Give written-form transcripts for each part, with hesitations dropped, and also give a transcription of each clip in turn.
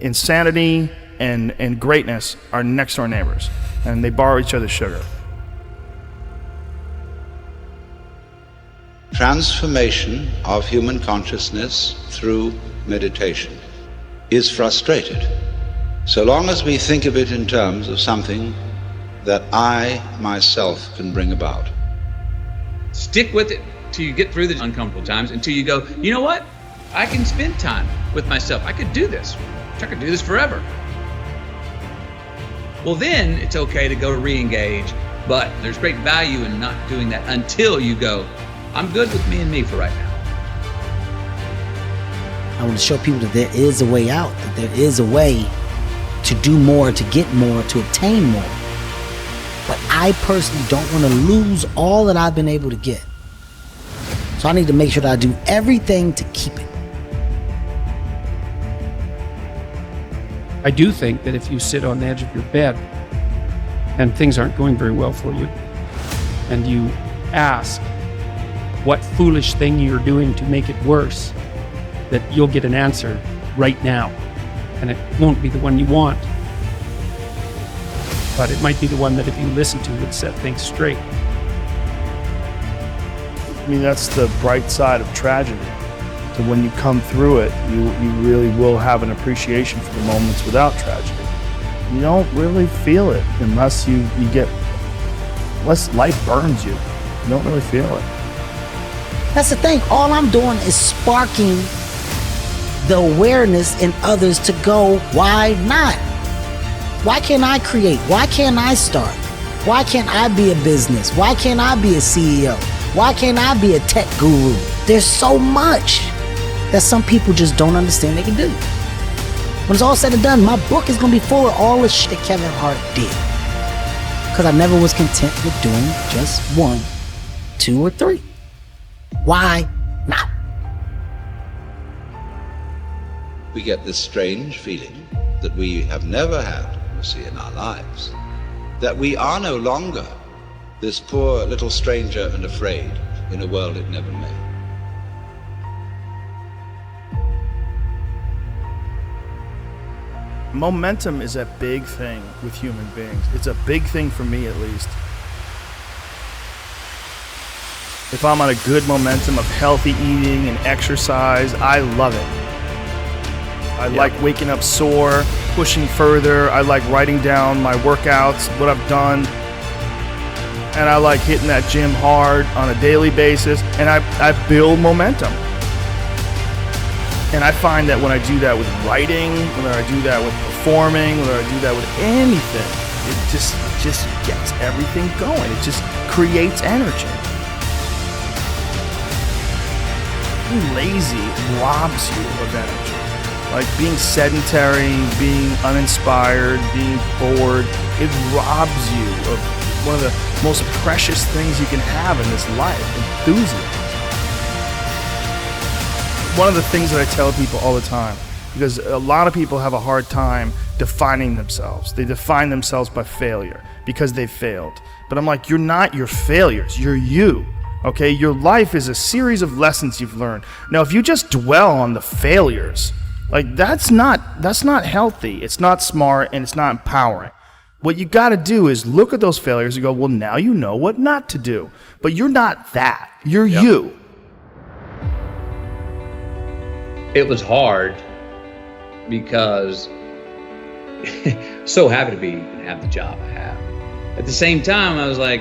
Insanity and greatness are next door neighbors, and they borrow each other's sugar. Transformation of human consciousness through meditation is frustrated so long as we think of it in terms of something that I myself can bring about. Stick with it till you get through the uncomfortable times, until you go, you know what? I can spend time with myself. I could do this. I could do this forever. Well, then it's okay to go re-engage, but there's great value in not doing that until you go, I'm good with me and me for right now. I want to show people that there is a way out, that there is a way to do more, to get more, to obtain more. But I personally don't want to lose all that I've been able to get. So I need to make sure that I do everything to keep it. I do think that if you sit on the edge of your bed and things aren't going very well for you, and you ask what foolish thing you're doing to make it worse, that you'll get an answer right now. And it won't be the one you want, but it might be the one that if you listen to would set things straight. I mean, that's the bright side of tragedy. So when you come through it, you really will have an appreciation for the moments without tragedy. You don't really feel it unless unless life burns you. You don't really feel it. That's the thing. All I'm doing is sparking the awareness in others to go, why not? Why can't I create? Why can't I start? Why can't I be a business? Why can't I be a CEO? Why can't I be a tech guru? There's so much that some people just don't understand they can do. When it's all said and done, my book is going to be full of all the shit that Kevin Hart did. Because I never was content with doing just 1, 2, or 3. Why not? We get this strange feeling that we have never had, you see, in our lives, that we are no longer this poor little stranger and afraid in a world it never made. Momentum is a big thing with human beings. It's a big thing for me, at least. If I'm on a good momentum of healthy eating and exercise, I love it. I like waking up sore, pushing further. I like writing down my workouts, what I've done. And I like hitting that gym hard on a daily basis. And I build momentum. And I find that when I do that with writing, when I do that with performing, when I do that with anything, it just gets everything going. It just creates energy. Being lazy robs you of energy. Like being sedentary, being uninspired, being bored, it robs you of one of the most precious things you can have in this life, enthusiasm. One of the things that I tell people all the time, because a lot of people have a hard time defining themselves. They define themselves by failure because they failed. But I'm like, you're not your failures, you're you. Okay, your life is a series of lessons you've learned. Now, if you just dwell on the failures, like that's not healthy. It's not smart and it's not empowering. What you got to do is look at those failures and go, well, now you know what not to do. But you're not that. You're you. It was hard because so happy to be and have the job I have. At the same time, I was like,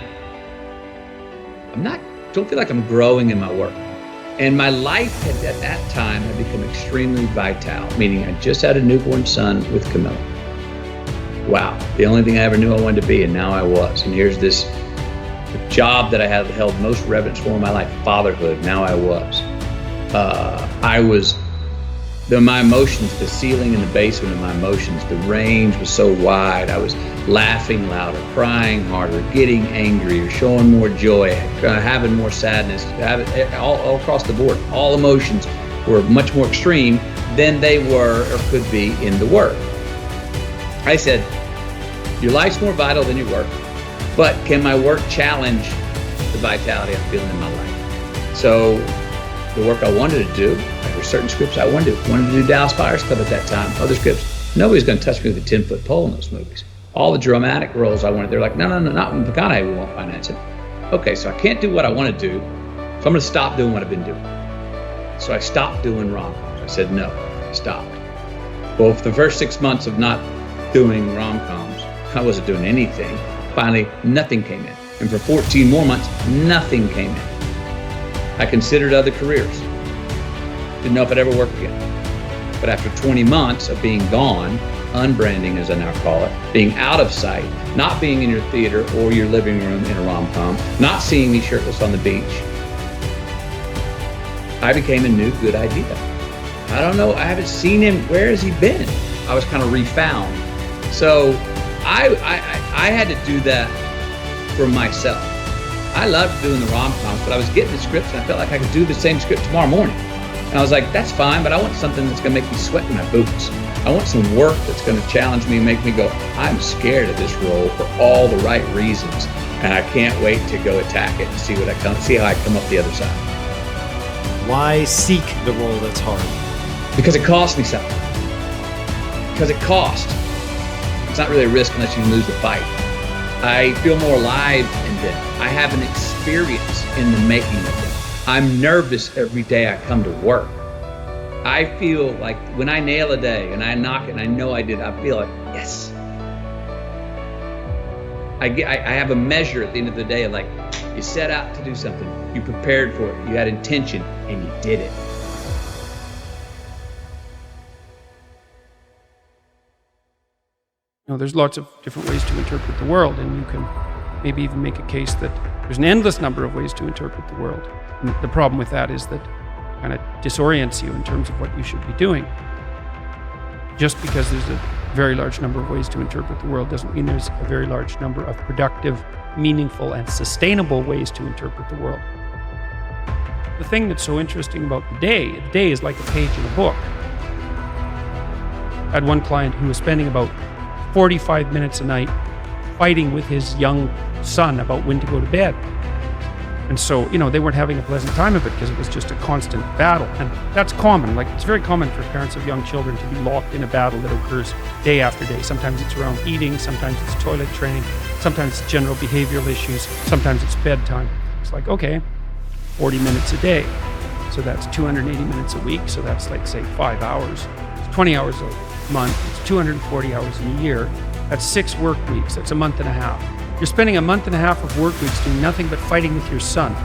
don't feel like I'm growing in my work. And my life at that time had become extremely vital, meaning I just had a newborn son with Camilla. Wow, the only thing I ever knew I wanted to be, and now I was. And here's this job that I had held most reverence for in my life, fatherhood, now I was. My emotions, the ceiling and the basement of my emotions, the range was so wide. I was laughing louder, crying harder, getting angrier, showing more joy, having more sadness, all across the board. All emotions were much more extreme than they were or could be in the work. I said, your life's more vital than your work, but can my work challenge the vitality I'm feeling in my life? So the work I wanted to do, there were certain scripts I wanted to do Dallas Buyers Club at that time, other scripts Nobody's going to touch me with a 10-foot pole in those movies. All the dramatic roles I wanted, they're like, no, not with McCounghey, we won't finance it. Okay, so I can't do what I want to do, so I'm going to stop doing what I've been doing. So I stopped doing rom-coms. I said no, I stopped. Well, for the first 6 months of not doing rom-coms, I wasn't doing anything. Finally, nothing came in. And for 14 more months, nothing came in. I considered other careers. Didn't know if I'd ever work again. But after 20 months of being gone, unbranding as I now call it, being out of sight, not being in your theater or your living room in a rom-com, not seeing me shirtless on the beach, I became a new good idea. I don't know, I haven't seen him, where has he been? I was kind of refound. So I had to do that for myself. I loved doing the rom-coms, but I was getting the scripts and I felt like I could do the same script tomorrow morning. And I was like, that's fine, but I want something that's gonna make me sweat in my boots. I want some work that's gonna challenge me and make me go, I'm scared of this role for all the right reasons. And I can't wait to go attack it and see how I come up the other side. Why seek the role that's hard? Because it costs me something. Because it costs. It's not really a risk unless you lose the fight. I feel more alive in them. I have an experience in the making of them. I'm nervous every day I come to work. I feel like when I nail a day and I knock it and I know I did, I feel like, yes. I have a measure at the end of the day of like, you set out to do something, you prepared for it, you had intention, and you did it. You know, there's lots of different ways to interpret the world, and you can maybe even make a case that there's an endless number of ways to interpret the world. And the problem with that is that it kind of disorients you in terms of what you should be doing. Just because there's a very large number of ways to interpret the world doesn't mean there's a very large number of productive, meaningful, and sustainable ways to interpret the world. The thing that's so interesting about the day is like a page in a book. I had one client who was spending about 45 minutes a night fighting with his young son about when to go to bed. And so, you know, they weren't having a pleasant time of it because it was just a constant battle. And that's common. Like, it's very common for parents of young children to be locked in a battle that occurs day after day. Sometimes it's around eating, sometimes it's toilet training, sometimes it's general behavioral issues, sometimes it's bedtime. It's like, okay, 40 minutes a day. So that's 280 minutes a week. So that's like, say, 5 hours. It's 20 hours a month. It's 240 hours in a year. That's 6 work weeks. That's a month and a half. You're spending a month and a half of work weeks doing nothing but fighting with your son.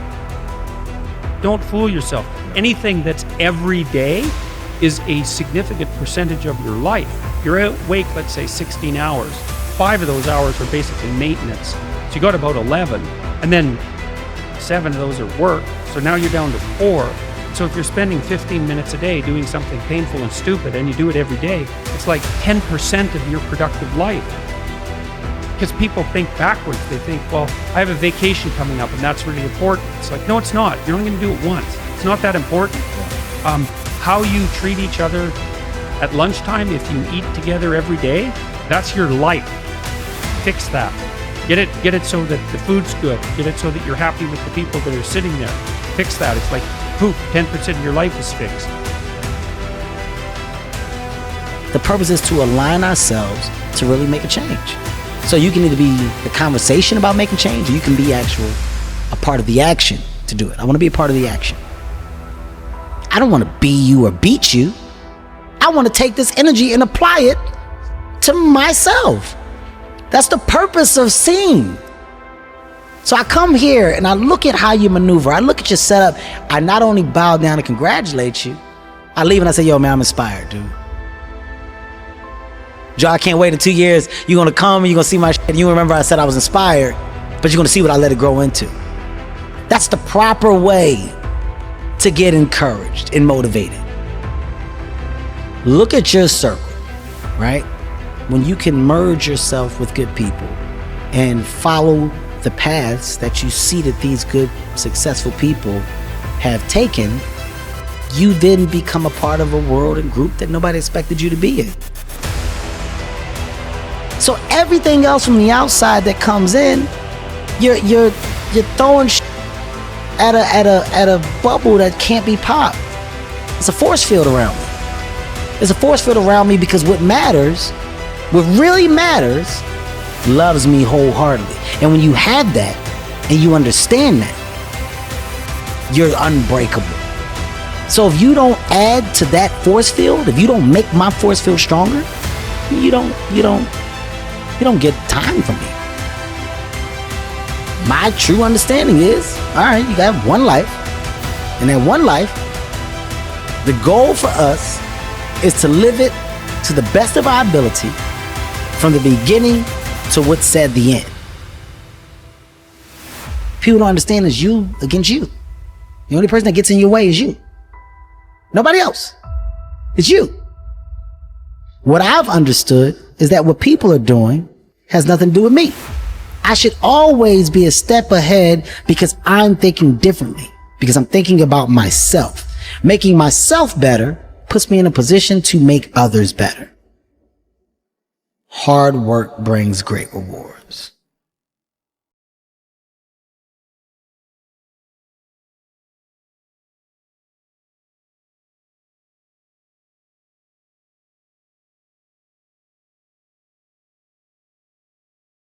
Don't fool yourself. Anything that's every day is a significant percentage of your life. You're awake, let's say 16 hours. 5 of those hours are basically maintenance. So you got about 11, and then 7 of those are work. So now you're down to 4. So if you're spending 15 minutes a day doing something painful and stupid, and you do it every day, it's like 10% of your productive life. Because people think backwards. They think, well, I have a vacation coming up and that's really important. It's like, no, it's not. You're only going to do it once. It's not that important. How you treat each other at lunchtime, if you eat together every day, that's your life. Fix that. Get it so that the food's good. Get it so that you're happy with the people that are sitting there. Fix that. It's like, poof, 10% of your life is fixed. The purpose is to align ourselves to really make a change. So you can either be the conversation about making change, or you can be a part of the action to do it. I want to be a part of the action. I don't want to be you or beat you. I want to take this energy and apply it to myself. That's the purpose of seeing. So I come here and I look at how you maneuver. I look at your setup. I not only bow down and congratulate you, I leave and I say, yo, man, I'm inspired, dude. Joe, I can't wait in 2 years. You're going to come and you're going to see my shit. And you remember I said I was inspired, but you're going to see what I let it grow into. That's the proper way to get encouraged and motivated. Look at your circle, right? When you can merge yourself with good people and follow the paths that you see that these good, successful people have taken, you then become a part of a world and group that nobody expected you to be in. So everything else from the outside that comes in, you're throwing at a bubble that can't be popped. It's a force field around me. There's a force field around me because what matters, what really matters, loves me wholeheartedly. And when you have that and you understand that, you're unbreakable. So if you don't add to that force field, if you don't make my force field stronger, you don't get time from me. My true understanding is, all right, you got one life. And that one life, the goal for us is to live it to the best of our ability from the beginning to what's said the end. People don't understand is you against you. The only person that gets in your way is you. Nobody else. It's you. What I've understood is that what people are doing has nothing to do with me. I should always be a step ahead because I'm thinking differently, because I'm thinking about myself. Making myself better puts me in a position to make others better. Hard work brings great rewards.